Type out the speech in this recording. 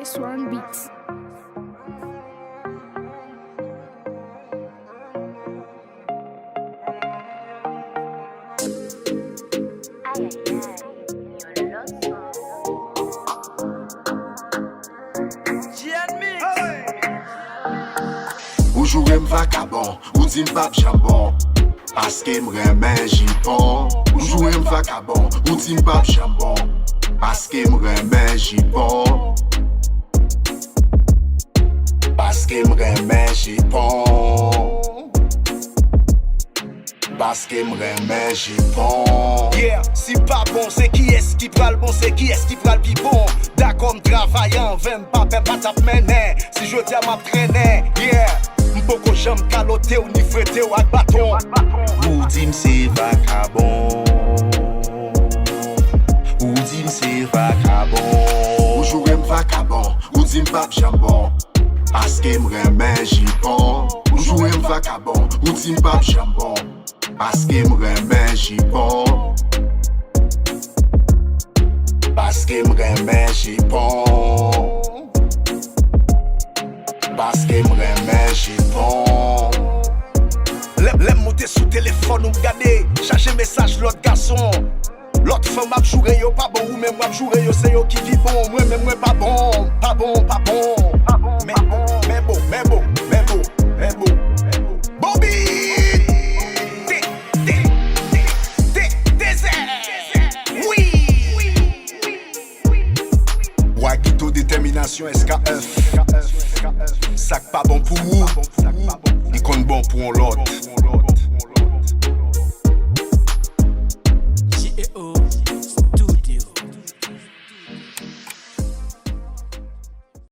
Swan Beats. Ou jouer vagabond, ou din pap jambon, paske m'remen jipon. Ou jouer vagabond, ou din pap jambon, paske m'remen jipon. Paske m'remen jipon. Paske m'remen jipon. Yeah, si pas bon, c'est qui est-ce qui pral bon, c'est qui est-ce qui pral pi bon. D'accord, m'travaillant, vem pas tap mené. Si je tiens ma traîner, yeah. M'poko jam kalote ou ni frete ou ak baton. Ou dim se vagabond. Ou dim se vagabond. Ou jouer vagabond, ou dim pap jambon, paske m'remen jipon. Ou jouer vagabond, ou dim pap jambon, paske m'remen jipon. Paske m'remen jipon. Paske m'remen jipon. Lem monter sous téléphone ou m'gade, changer message l'autre garçon. L'autre femme m'a joué yo pas bon, ou même m'a joué yo c'est yo qui vit bon. Moi même moi pas bon, pas bon, pas bon. Mais beau, mais beau, mais beau, mais beau. Bobby! Wagito détermination SKF. Sac pas bon pour vous, il compte bon pour l'autre.